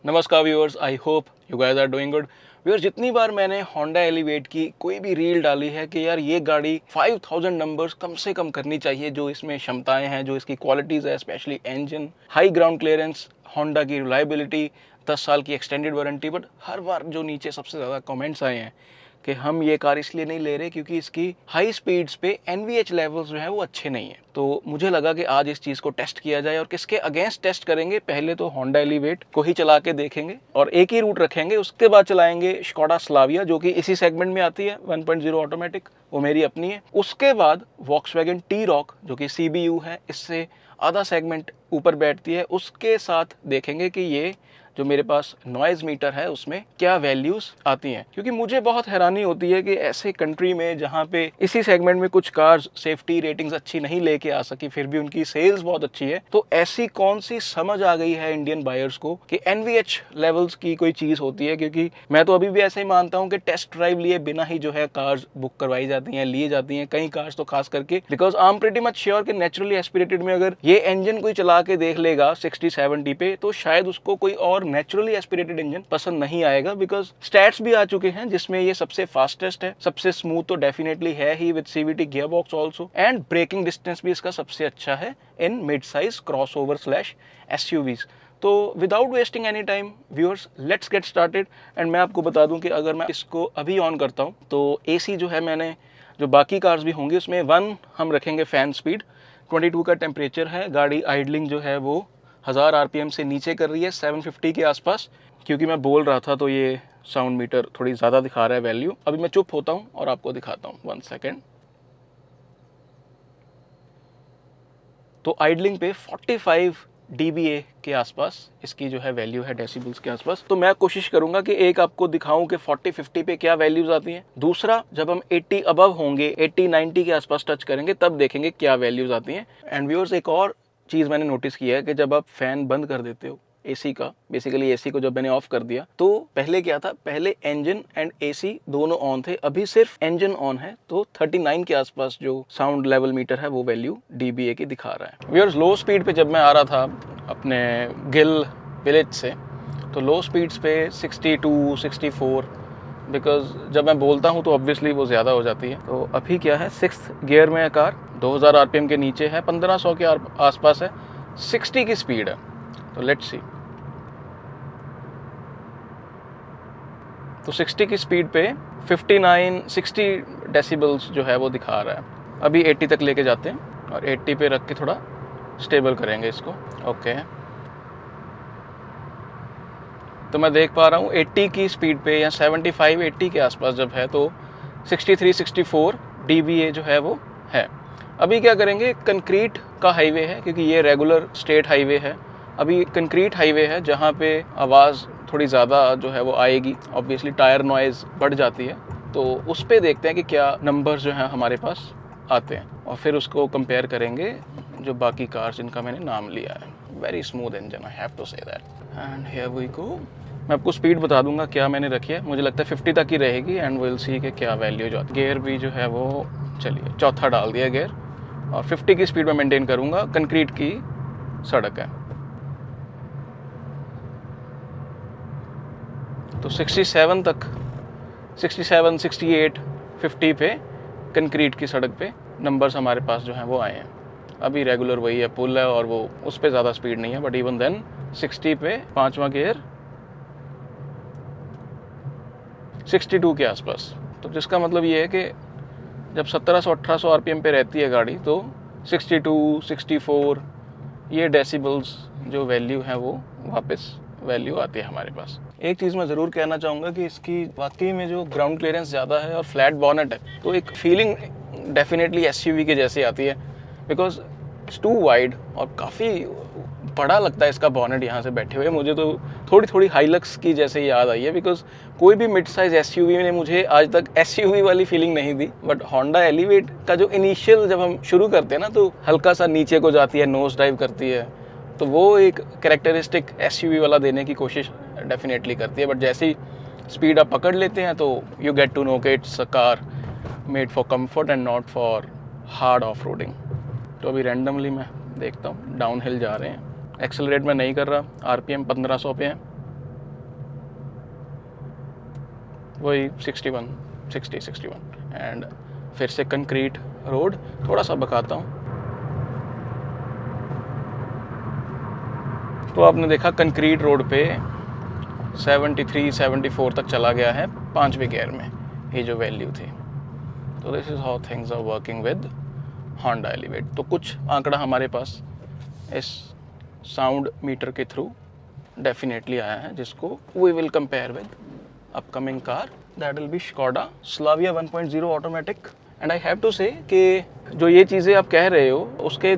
नमस्कार viewers, I hope you guys are doing good. Viewers, जितनी बार मैंने होंडा एलिवेट की कोई भी रील डाली है कि यार ये गाड़ी 5000 नंबर्स कम से कम करनी चाहिए, जो इसमें क्षमताएं हैं, जो इसकी क्वालिटीज़ है, specially engine, high ground clearance, Honda की रिलायबिलिटी, 10 साल की एक्सटेंडेड वारंटी। बट हर बार जो नीचे सबसे ज़्यादा कमेंट्स आए हैं कि हम ये कार इसलिए नहीं ले रहे क्योंकि इसकी हाई स्पीड्स पे NVH लेवल्स जो है वो अच्छे नहीं है। तो मुझे लगा कि आज इस चीज़ को टेस्ट किया जाए। और किसके अगेंस्ट टेस्ट करेंगे? पहले तो होंडा एलिवेट को ही चला के देखेंगे और एक ही रूट रखेंगे। उसके बाद चलाएंगे स्कोडा स्लाविया, जो कि इसी सेगमेंट में आती है, 1.0 ऑटोमेटिक, वो मेरी अपनी है। उसके बाद वॉक्सवैगन T-Roc, जो कि CBU है, इससे आधा सेगमेंट ऊपर बैठती है। उसके साथ देखेंगे कि ये जो मेरे पास नॉइज़ मीटर है उसमें क्या वैल्यूज़ आती हैं। क्योंकि मुझे बहुत हैरानी होती है कि ऐसे कंट्री में जहाँ पे इसी सेगमेंट में कुछ कार्स सेफ्टी रेटिंग्स अच्छी नहीं लेके आ सकी, फिर भी उनकी सेल्स बहुत अच्छी है, तो ऐसी कौन सी समझ आ गई है इंडियन बायर्स को कि NVH लेवल्स की कोई चीज़ होती है। क्योंकि मैं तो अभी भी ऐसा ही मानता हूँ कि टेस्ट ड्राइव लिए बिना ही जो है कार्स बुक करवाई जाती हैं, लिए जाती हैं, कई कार्स तो खास करके, because I am pretty much sure कि नेचुरली एस्पिरेटेड में अगर ये इंजन कोई चला के देख लेगा 60-70 पे, तो शायद उसको कोई और नेचुरली एस्पिरेटेड इंजन पसंद नहीं आएगा। बिकॉज स्टैट्स भी आ चुके हैं जिसमें ये सबसे फास्टेस्ट है, सबसे स्मूथ तो डेफिनेटली है ही, with CVT gear box also, and braking distance भी इसका सबसे अच्छा है in mid size crossover slash SUVs। तो without wasting any time viewers, let's get started. And मैं आपको बता दूं कि अगर मैं इसको अभी ऑन करता हूं तो AC जो है, मैंने जो बाकी कार्स भी होंगी उसमें 1 हम रखेंगे फैन स्पीड, 22 का टेम्परेचर है, गाड़ी आइडलिंग जो है वो 1000 RPM से नीचे कर रही है, 750 के आसपास। क्योंकि मैं बोल रहा था तो ये साउंड मीटर थोड़ी ज़्यादा दिखा रहा है वैल्यू। अभी मैं चुप होता हूँ और आपको दिखाता हूँ, 1 सेकेंड। तो आइडलिंग पे 45 dBA के आसपास इसकी जो है वैल्यू है, डेसिबल्स के आसपास। तो मैं कोशिश करूंगा कि एक आपको दिखाऊं कि 40-50 पे क्या वैल्यूज आती हैं। दूसरा, जब हम 80 अबव होंगे, 80-90 के आसपास टच करेंगे, तब देखेंगे क्या वैल्यूज आती हैं। एंड व्यूअर्स, एक और चीज़ मैंने नोटिस किया है कि जब आप फैन बंद कर देते हो AC का, बेसिकली AC को जब मैंने ऑफ कर दिया तो पहले क्या था, पहले इंजन एंड AC दोनों ऑन थे, अभी सिर्फ इंजन ऑन है। तो 39 के आसपास जो साउंड लेवल मीटर है वो वैल्यू dBA की दिखा रहा है। व्यूअर्स, लो स्पीड पे जब मैं आ रहा था अपने गिल विलेज से, तो लो स्पीड्स पे 62-64, बिकॉज जब मैं बोलता हूँ तो ऑब्वियसली वो ज़्यादा हो जाती है। तो अभी क्या है, 6th गियर में है कार, 2000 RPM के नीचे है, 1500 के आसपास है, 60 की स्पीड है। तो लेट्स सी। तो 60 की स्पीड पे 59-60 डेसिबल्स जो है वो दिखा रहा है। अभी 80 तक लेके जाते हैं और 80 पे रख के थोड़ा स्टेबल करेंगे इसको। ओके, तो मैं देख पा रहा हूँ 80 की स्पीड पे या 75-80 के आसपास जब है तो 63-64 dBA जो है वो है। अभी क्या करेंगे, कंक्रीट का हाईवे है, क्योंकि ये रेगुलर स्टेट हाईवे है, अभी कंक्रीट हाईवे है जहाँ पे आवाज़ थोड़ी ज़्यादा जो है वो आएगी, ऑब्वियसली टायर नॉइज़ बढ़ जाती है। तो उस पर देखते हैं कि क्या नंबर्स जो हैं हमारे पास आते हैं और फिर उसको कंपेयर करेंगे जो बाकी कार्स जिनका मैंने नाम लिया है। Very smooth engine, I have to say that. And here we go. मैं आपको स्पीड बता दूंगा क्या मैंने रखी है, मुझे लगता है 50 तक ही रहेगी, एंड विल सी कि क्या वैल्यू जो आती है। गियर भी जो है वो, चलिए चौथा डाल दिया गियर, और 50 की स्पीड में मेंटेन करूंगा। कंक्रीट की सड़क है तो 67 तक, 67, 68, 50 पे कंक्रीट की सड़क पे नंबर्स हमारे पास जो हैं वो आए हैं। अभी रेगुलर वही है, पुल है और वो उस पर ज़्यादा स्पीड नहीं है, बट इवन देन 60 पे 5वां गियर 62 के आसपास। तो जिसका मतलब ये है कि जब 1700-1800 RPM पे रहती है गाड़ी तो 62, 64 ये डेसिबल्स जो वैल्यू है वो वापस वैल्यू आती है हमारे पास। एक चीज़ मैं ज़रूर कहना चाहूँगा कि इसकी वाकई में जो ग्राउंड क्लियरेंस ज़्यादा है और फ्लैट बॉनेट है, तो एक फीलिंग डेफिनेटली SUV के जैसी आती है, बिकॉज इट्स टू वाइड और काफ़ी बड़ा लगता है इसका बॉनेट यहाँ से बैठे हुए। मुझे तो थोड़ी हाइलक्स की जैसे याद आई है, बिकॉज कोई भी मिड साइज SUV ने मुझे आज तक SUV वाली फीलिंग नहीं दी। बट होंडा एलिवेट का जो इनिशियल जब हम शुरू करते हैं ना, तो हल्का सा नीचे को जाती है, नोज डाइव करती है, तो वो एक कैरेक्टरिस्टिक SUV वाला देने की कोशिश डेफिनेटली करती है। बट जैसे ही स्पीड आप पकड़ लेते हैं तो यू गेट टू नो कि it's a car made for comfort and not for hard off roading. तो अभी रैंडमली मैं देखता हूँ, डाउन हिल जा रहे हैं, एक्सेलरेट मैं नहीं कर रहा, RPM 1500 पे है, वही 61, 61 एंड फिर से कंक्रीट रोड। थोड़ा सा बकाता हूँ। तो आपने देखा कंक्रीट रोड पे 73, 74 तक चला गया है 5वें गियर में, ये जो वैल्यू थी। तो this is how things are working with Honda Elevate. तो कुछ आंकड़ा हमारे पास इस साउंड मीटर के थ्रू डेफिनेटली आया है, जिसको we will compare with upcoming car, that will be Skoda Slavia 1.0 automatic. And I have to say कि जो ये चीज़ें आप कह रहे हो उसके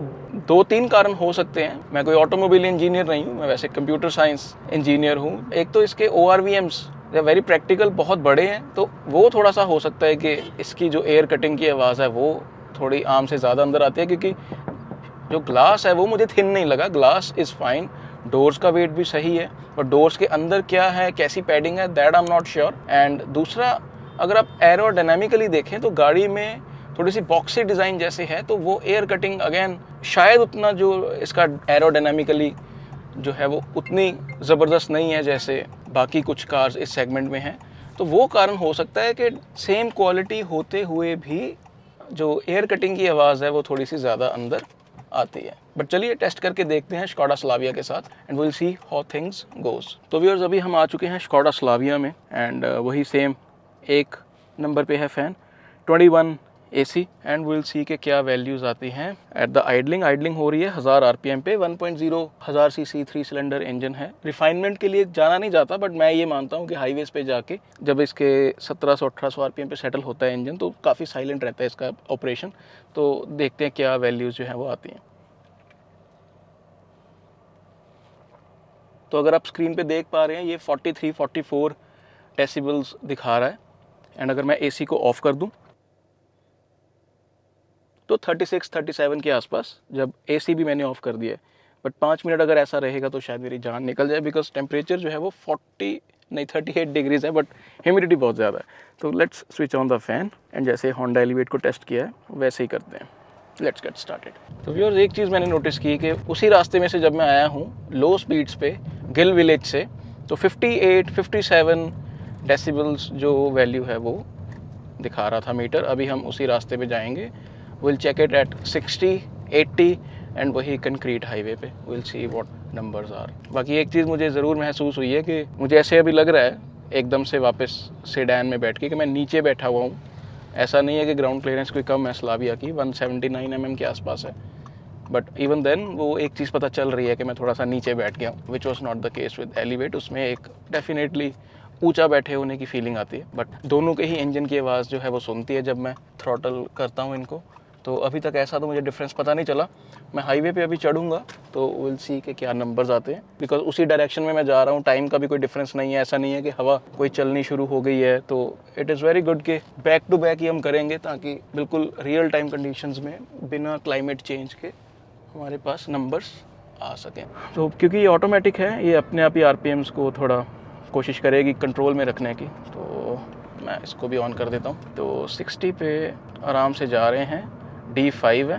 2-3 कारण हो सकते हैं। मैं कोई ऑटोमोबाइल इंजीनियर नहीं हूँ, मैं वैसे कंप्यूटर साइंस इंजीनियर हूँ। एक तो इसके ORVMs वेरी प्रैक्टिकल बहुत बड़े हैं, तो वो थोड़ा सा हो सकता है कि इसकी जो एयर कटिंग की आवाज़ है वो थोड़ी आम से ज़्यादा अंदर आती है, क्योंकि जो ग्लास है वो मुझे थिन नहीं लगा, ग्लास इज़ फाइन, डोर्स का वेट भी सही है, और डोर्स के अंदर क्या है, कैसी पैडिंग है, that I am not sure. And दूसरा, अगर आप एरोडायनामिकली देखें तो गाड़ी में थोड़ी सी बॉक्सी डिज़ाइन जैसे है, तो वो एयर कटिंग अगेन शायद उतना जो इसका एरोडायनामिकली जो है वो उतनी ज़बरदस्त नहीं है जैसे बाकी कुछ कार्स इस सेगमेंट में हैं। तो वो कारण हो सकता है कि सेम क्वालिटी होते हुए भी जो एयर कटिंग की आवाज़ है वो थोड़ी सी ज़्यादा अंदर आती है। बट चलिए टेस्ट करके देखते हैं स्कोडा स्लाविया के साथ, and will see how things goes. तो व्यूअर्स, अभी हम आ चुके हैं स्कोडा स्लाविया में, एंड वही सेम एक नंबर पे है fan 21 AC, and will see के क्या वैल्यूज़ आती हैं एट द आइडलिंग हो रही है 1000 RPM पे। 1.0 1000 cc 3 सिलेंडर इंजन है। रिफाइनमेंट के लिए जाना नहीं जाता, बट मैं ये मानता हूँ कि हाईवेज़ पे जाके जब इसके 1700-1800 RPM पे सेटल होता है इंजन, तो काफ़ी साइलेंट रहता है इसका ऑपरेशन। तो देखते हैं क्या वैल्यूज़ जो है वो आती हैं। तो अगर आप स्क्रीन पे देख पा रहे हैं, ये 43-44 डेसिबल्स दिखा रहा है, एंड अगर मैं AC को ऑफ़ कर दूं तो 36-37 के आसपास, जब AC भी मैंने ऑफ़ कर दिया है। बट 5 मिनट अगर ऐसा रहेगा तो शायद मेरी जान निकल जाए, बिकॉज टेम्परेचर जो है वो 38 डिग्रीज़ है, बट ह्यूमिडिटी बहुत ज़्यादा है। तो let's switch on the fan, and जैसे होंडा एलिवेट को टेस्ट किया है वैसे ही करते हैं। Let's get started. तो व्यूअर्स, एक चीज़ मैंने नोटिस की कि उसी रास्ते में से जब मैं आया हूँ लो स्पीड्स पे गिल विलेज से, तो 58-57 डेसिबल्स जो वैल्यू है वो दिखा रहा था मीटर। अभी हम उसी रास्ते पे जाएंगे, will check it at 60-80, and वही कंक्रीट हाईवे पे will see what numbers are. बाकी एक चीज़ मुझे ज़रूर महसूस हुई है कि मुझे ऐसे अभी लग रहा है एकदम से वापस सेडान में बैठ के कि मैं नीचे बैठा हुआ हूँ। ऐसा नहीं है कि ग्राउंड क्लियरेंस कोई कम है स्लाविया की, 179 mm के आसपास है, बट इवन देन वो एक चीज़ पता चल रही है कि मैं थोड़ा सा नीचे बैठ गया हूँ, which was not the case with elevate. उसमें एक डेफिनेटली ऊंचा बैठे होने की फीलिंग आती है, बट दोनों के ही इंजन की आवाज़ जो है वो सुनती है जब मैं थ्रॉटल करता हूँ इनको। तो अभी तक ऐसा तो मुझे डिफरेंस पता नहीं चला। मैं हाईवे पे अभी चढ़ूंगा तो विल सी के क्या नंबर्स आते हैं, बिकॉज उसी डायरेक्शन में मैं जा रहा हूँ। टाइम का भी कोई डिफरेंस नहीं है, ऐसा नहीं है कि हवा कोई चलनी शुरू हो गई है। तो इट इज़ वेरी गुड कि बैक टू बैक ही हम करेंगे, ताकि बिल्कुल रियल टाइम कंडीशंस में बिना क्लाइमेट चेंज के हमारे पास नंबर्स आ सकें। तो क्योंकि ये ऑटोमेटिक है, ये अपने आप ही RPMs को थोड़ा कोशिश करेगी कंट्रोल में रखने की, तो मैं इसको भी ऑन कर देता हूँ। तो 60 पे आराम से जा रहे हैं, D5 है।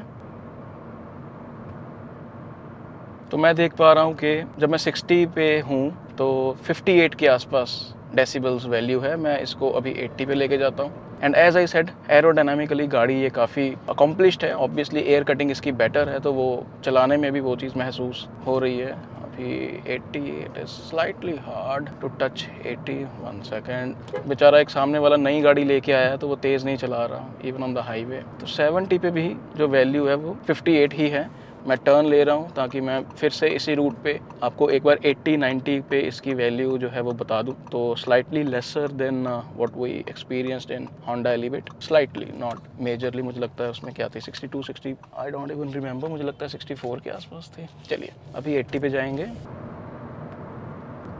तो मैं देख पा रहा हूँ कि जब मैं 60 पे हूँ तो 58 के आसपास डेसिबल्स वैल्यू है। मैं इसको अभी 80 पे लेके जाता हूँ, and as I said aerodynamically गाड़ी ये काफ़ी अकम्पलिश्ड है। ऑब्वियसली एयर कटिंग इसकी बेटर है, तो वो चलाने में भी वो चीज़ महसूस हो रही है। अभी 80, it is slightly hard to touch 80। 1 second. बेचारा एक सामने वाला नई गाड़ी लेके आया है तो वो तेज़ नहीं चला रहा इवन ऑन द हाईवे। तो 70 पे भी जो वैल्यू है वो 58 ही है। मैं टर्न ले रहा हूँ ताकि मैं फिर से इसी रूट पे आपको एक बार 80-90 पे इसकी वैल्यू जो है वो बता दूँ। तो slightly lesser than what we experienced in Honda Elevate, slightly, not majorly. मुझे लगता है उसमें क्या थी, 62, 60, आई डोंट इवन रिमेंबर, मुझे लगता है 64 के आसपास थी। चलिए अभी 80 पे जाएंगे।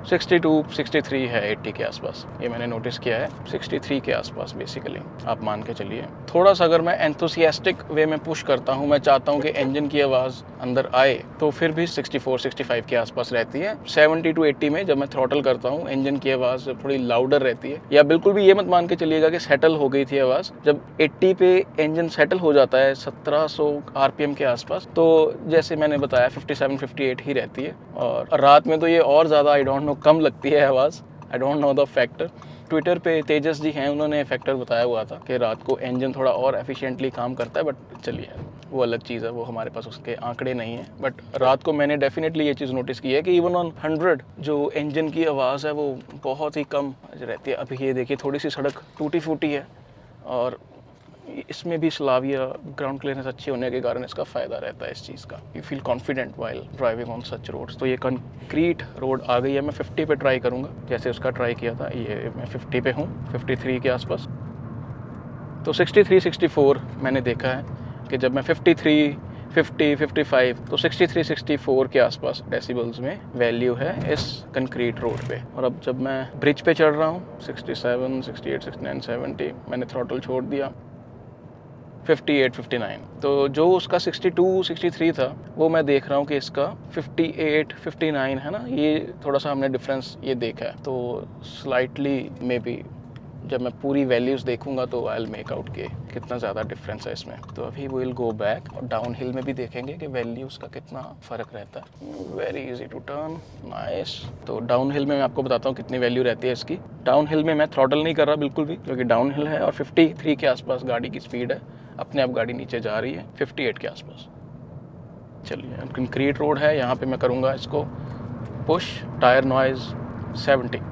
62, 63 है 80 के आसपास, ये मैंने नोटिस किया है। 63 के आसपास बेसिकली आप मान के चलिए। थोड़ा सा अगर मैं एंथुसियास्टिक वे में पुश करता हूँ, मैं चाहता हूँ कि इंजन की आवाज़ अंदर आए, तो फिर भी 64, 65 के आसपास रहती है। 70 to 80 में जब मैं थ्रॉटल करता हूँ, इंजन की आवाज़ थोड़ी लाउडर रहती है। या बिल्कुल भी ये मत मान के चलिएगा कि सेटल हो गई थी आवाज़। जब 80 पे इंजन सेटल हो जाता है 1700 RPM के आसपास, तो जैसे मैंने बताया 57, 58 ही रहती है। और रात में तो ये और ज़्यादा आई डोंट नो कम लगती है आवाज़, I don't know the factor. Twitter पे तेजस जी हैं, उन्होंने फैक्टर बताया हुआ था कि रात को इंजन थोड़ा और एफिशिएंटली काम करता है, बट चलिए वो अलग चीज़ है, वो हमारे पास उसके आंकड़े नहीं हैं। बट रात को मैंने डेफिनेटली ये चीज़ नोटिस की है कि इवन ऑन 100 जो इंजन की आवाज़ है वो बहुत ही कम रहती है। अभी ये देखिए थोड़ी सी सड़क टूटी फूटी है और इसमें भी स्लाविया ग्राउंड क्लियरेंस अच्छी होने के कारण इसका फ़ायदा रहता है इस चीज़ का। You feel confident while driving on such roads. तो ये कंक्रीट रोड आ गई है, मैं 50 पे ट्राई करूँगा जैसे उसका ट्राई किया था। ये मैं 50 पे हूँ, 53 के आसपास। तो 63, 64 मैंने देखा है कि जब मैं 53, 50, 55 तो 63, 64 के आसपास डेसिबल्स में वैल्यू है इस कंक्रीट रोड पे। और अब जब मैं ब्रिज पे चढ़ रहा हूँ 67, 68, 69, 70 मैंने थ्रॉटल छोड़ दिया, 58, 59। तो जो उसका 62, 63 था वो मैं देख रहा हूँ कि इसका 58, 59 है ना, ये थोड़ा सा हमने डिफरेंस ये देखा है। तो स्लाइटली मे बी जब मैं पूरी वैल्यूज़ देखूंगा तो आई विल मेक आउट के कितना ज़्यादा डिफरेंस है इसमें। तो अभी वी विल गो बैक और डाउन हिल में भी देखेंगे कि वैल्यूज़ का कितना फ़र्क रहता है। Very easy to turn, nice. तो डाउन हिल में मैं आपको बताता हूँ कितनी वैल्यू रहती है इसकी। डाउन हिल में मैं थ्रॉटल नहीं कर रहा बिल्कुल भी, क्योंकि डाउन हिल है और 53 के आसपास गाड़ी की स्पीड है, अपने आप गाड़ी नीचे जा रही है 58 के आसपास। चलिए कंक्रीट रोड है, यहाँ पे मैं करूँगा इसको पुश। टायर नॉइज़ 70,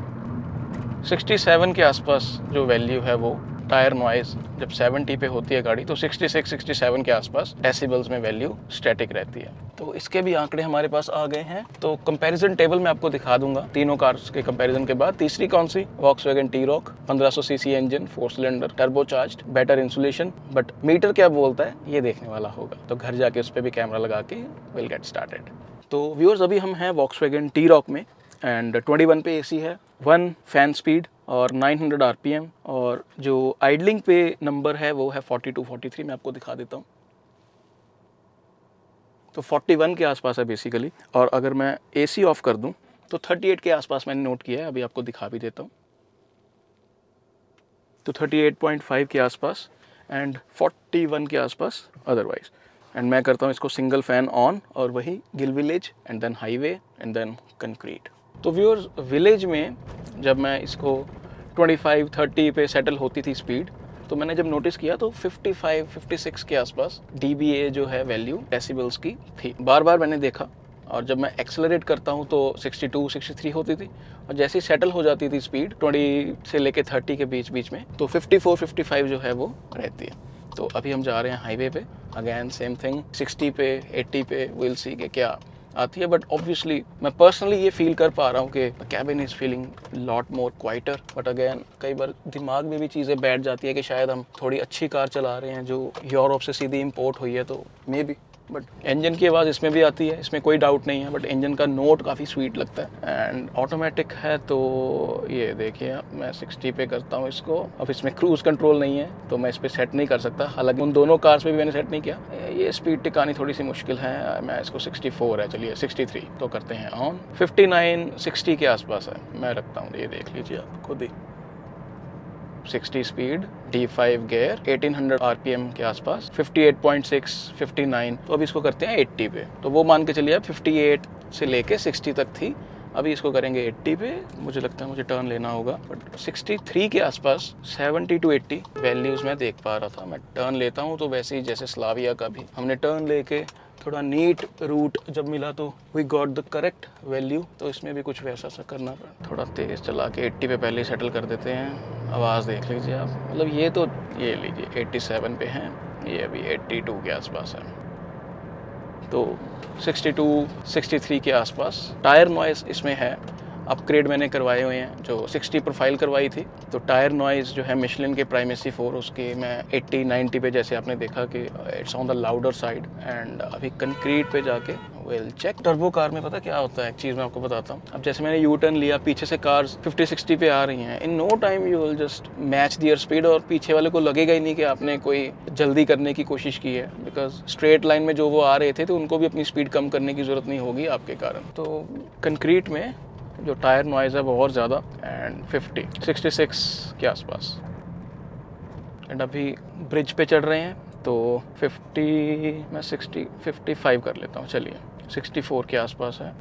67 के आसपास जो वैल्यू है वो टायर नॉइज़ जब 70 पे होती है गाड़ी तो 66, 67 के आसपास डेसिबल्स में वैल्यू स्टैटिक रहती है। तो इसके भी आंकड़े हमारे पास आ गए हैं। तो कंपैरिजन टेबल मैं आपको दिखा दूंगा तीनों कार्स के कंपैरिजन के बाद। तीसरी कौन सी? Volkswagen T Roc, 1500 CC engine, 4 cylinder, turbocharged, better insulation. But meter क्या बोलता है ये देखने वाला होगा, तो घर जाके उस पर भी कैमरा लगा के विल गेट स्टार्टेड। तो व्यूअर्स अभी हम हैं वॉक्सवैगन टी-रॉक में एंड 21 पे एसी है, 1 फैन स्पीड और 900 आरपीएम, और जो आइडलिंग पे नंबर है वो है 42, 43। मैं आपको दिखा देता हूँ। तो 41 के आसपास है बेसिकली। और अगर मैं एसी ऑफ कर दूं तो 38 के आसपास मैंने नोट किया है, अभी आपको दिखा भी देता हूँ। तो 38.5 के आसपास एंड 41 के आसपास अदरवाइज। एंड मैं करता हूँ इसको सिंगल फैन ऑन और वही गिल village and then highway and then concrete. तो व्यूअर्स विलेज में जब मैं इसको 25, 30 पे सेटल होती थी स्पीड, तो मैंने जब नोटिस किया तो 55, 56 के आसपास dBA जो है वैल्यू डेसिबल्स की थी। बार बार मैंने देखा, और जब मैं एक्सेलरेट करता हूँ तो 62, 63 होती थी, और जैसे ही सेटल हो जाती थी स्पीड 20 से लेके 30 के बीच बीच में तो 54, 55 जो है वो रहती है। तो अभी हम जा रहे हैं हाईवे पे, अगेन सेम थिंग 60 पे, 80 पे, विल सी के क्या आती है। बट ऑब्वियसली मैं पर्सनली ये फील कर पा रहा हूँ कि cabin is feeling lot more quieter. But again कई बार दिमाग में भी चीज़ें बैठ जाती है कि शायद हम थोड़ी अच्छी कार चला रहे हैं जो यूरोप से सीधी इंपोर्ट हुई है, तो मे बी। बट इंजन की आवाज़ इसमें भी आती है, इसमें कोई डाउट नहीं है, बट इंजन का नोट काफ़ी स्वीट लगता है। एंड ऑटोमेटिक है, तो ये देखिए आप, मैं 60 पे करता हूँ इसको। अब इसमें क्रूज़ कंट्रोल नहीं है तो मैं इस पर सेट नहीं कर सकता, हालांकि उन दोनों कार्स पे भी मैंने सेट नहीं किया। ये स्पीड टिकानी थोड़ी सी मुश्किल है। मैं इसको 64 है, चलिए 63 तो करते हैं ऑन। 59, 60 के आसपास है, मैं रखता हूँ, ये देख लीजिए आप खुद ही। 60 स्पीड, D5 गियर, 1800 आरपीएम के आसपास, 58.6, 59। तो अभी इसको करते हैं 80 पे। तो वो मान के चलिए आप 58 से लेके 60 तक थी, अभी इसको करेंगे 80 पे। मुझे लगता है मुझे टर्न लेना होगा, बट 63 के आसपास 70 to 80 वैल्यूज़ मैं देख पा रहा था। मैं टर्न लेता हूँ तो वैसे ही जैसे स्लाविया का भी हमने टर्न लेके थोड़ा नीट रूट जब मिला तो we got the correct value. तो इसमें भी कुछ वैसा सा करना पड़ा, थोड़ा तेज़ चला के 80 पे पहले सेटल कर देते हैं। आवाज़ देख लीजिए आप, मतलब ये तो ये लीजिए 87 पे हैं, ये अभी 82 के आसपास है। तो 62, 63 के आसपास। टायर नॉइज़ इसमें है, अपग्रेड मैंने करवाए हुए हैं। जो 60 प्रोफाइल करवाई थी तो टायर नॉइज़ जो है मिशलिन के प्राइमेसी 4 उसके मैं 80, 90 पे जैसे आपने देखा कि it's on the louder side. And अभी कंक्रीट पे जाके विल चेक। टर्बो कार में पता क्या होता है, एक चीज़ मैं आपको बताता हूँ। अब जैसे मैंने यू टर्न लिया, पीछे से कार्स 50, 60 पे आ रही हैं, in no time you will just match their speed, और पीछे वाले को लगेगा ही नहीं कि आपने कोई जल्दी करने की कोशिश की है, बिकॉज स्ट्रेट लाइन में जो वो आ रहे थे तो उनको भी अपनी स्पीड कम करने की ज़रूरत नहीं होगी आपके कारण। तो कंक्रीट में जो टायर नॉइज़ है वो और ज़्यादा, एंड 50, 66 के आसपास। एंड अभी ब्रिज पे चढ़ रहे हैं तो 50, मैं 60, 55 कर लेता हूँ, चलिए 64 के आसपास है।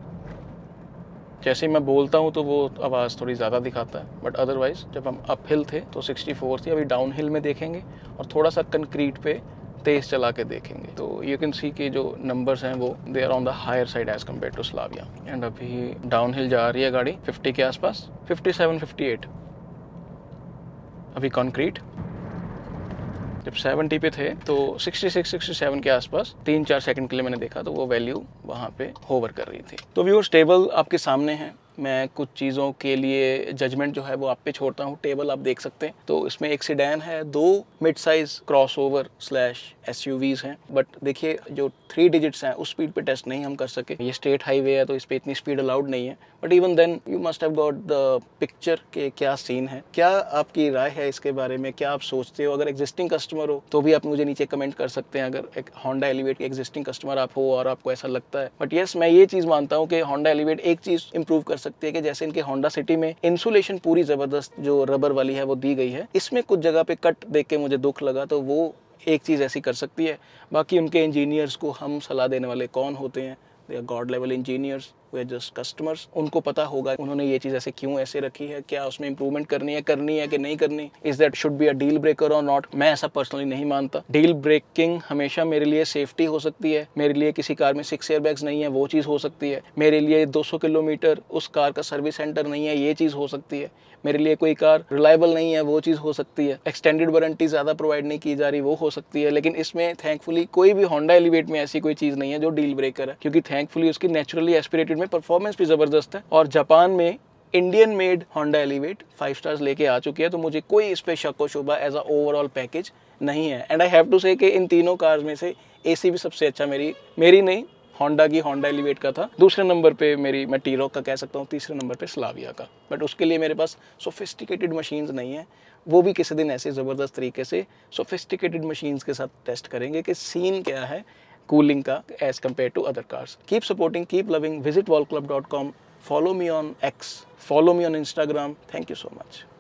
जैसे ही मैं बोलता हूँ तो वो आवाज़ थोड़ी ज़्यादा दिखाता है, बट अदरवाइज़ जब हम अप हिल थे तो 64 थी। अभी डाउन हिल में देखेंगे और थोड़ा सा कंक्रीट पे तेज़ चला के देखेंगे तो यू कैन सी कि जो नंबर्स हैं वो they are on the higher side as compared to Slavia. And अभी डाउन हिल जा रही है गाड़ी 50 के आसपास, 57, 58। अभी कंक्रीट जब 70 पे थे तो 66, 67 के आसपास 3-4 सेकंड के लिए मैंने देखा तो वो वैल्यू वहाँ पे होवर कर रही थी। तो व्यूअर्स, टेबल आपके सामने है। मैं कुछ चीज़ों के लिए जजमेंट जो है वो आप पे छोड़ता हूँ। टेबल आप देख सकते हैं तो इसमें एक सेडान है, 2 mid size crossover slash SUVs हैं। बट देखिए जो 3 डिजिट्स हैं उस स्पीड पे टेस्ट नहीं हम कर सके। ये स्टेट हाईवे है तो इस पे इतनी स्पीड अलाउड नहीं है, but even then you must have got the picture के क्या सीन है। क्या आपकी राय है इसके बारे में, क्या आप सोचते हो? अगर एग्जिस्टिंग कस्टमर हो तो भी आप मुझे नीचे कमेंट कर सकते हैं, अगर एक होंडा एलिवेट के एग्जिस्टिंग कस्टमर आप हो और आपको ऐसा लगता है। बट येस, मैं ये चीज़ मानता हूँ कि होंडा एलिवेट एक चीज़ इंप्रूव कर सकती है कि जैसे इनके होंडा सिटी में इंसुलेशन पूरी ज़बरदस्त जो रबर वाली है वो दी गई है, इसमें कुछ जगह पे कट देख के मुझे दुख लगा, तो वो एक चीज़ ऐसी कर सकती है। बाकी उनके इंजीनियर्स को हम सलाह देने वाले कौन होते हैं? They are god level engineers, we are just customers. उनको पता होगा उन्होंने ये चीज़ ऐसे क्यों ऐसे रखी है, क्या उसमें इंप्रूवमेंट करनी है कि नहीं करनी, is that should be a deal breaker और नॉट। मैं ऐसा पर्सनली नहीं मानता। डील ब्रेकिंग हमेशा मेरे लिए सेफ्टी हो सकती है, मेरे लिए किसी कार में 6 एयरबैग्स नहीं है वो चीज़ हो सकती है, मेरे लिए 200 किलोमीटर उस कार का सर्विस सेंटर नहीं है ये चीज़ हो सकती है, मेरे लिए कोई कार रिलायबल नहीं है वो चीज़ हो सकती है, एक्सटेंडेड वारंटी ज़्यादा प्रोवाइड नहीं की जा रही वो हो सकती है। लेकिन इसमें थैंकफुली कोई भी होंडा एलिवेट में ऐसी कोई चीज़ नहीं है जो डील ब्रेकर है, क्योंकि थैंकफुली उसकी नेचुरली एस्पिरेटेड में परफॉर्मेंस भी ज़बरदस्त है। और जापान में Indian made Honda elevate 5 stars लेके आ चुकी है, तो मुझे कोई इस पे शक व शुबा एज अ ओवरऑल पैकेज नहीं है। And I have to say कि इन तीनों कार्स में से एसी भी सबसे अच्छा मेरी नहीं होंडा की होंडा एलिवेट का था। दूसरे नंबर पे मैं टी-रॉक का कह सकता हूँ, तीसरे नंबर पे स्लाविया का। बट उसके लिए मेरे पास सोफिस्टिकेटेड मशीन्स नहीं है, वो भी किसी दिन ऐसे ज़बरदस्त तरीके से सोफिस्टिकेटेड मशीन्स के साथ टेस्ट करेंगे कि सीन क्या है कूलिंग का as compared to other cars. Keep supporting, keep loving, visit wallclub.com, follow me on X, follow me on Instagram. Thank you so much.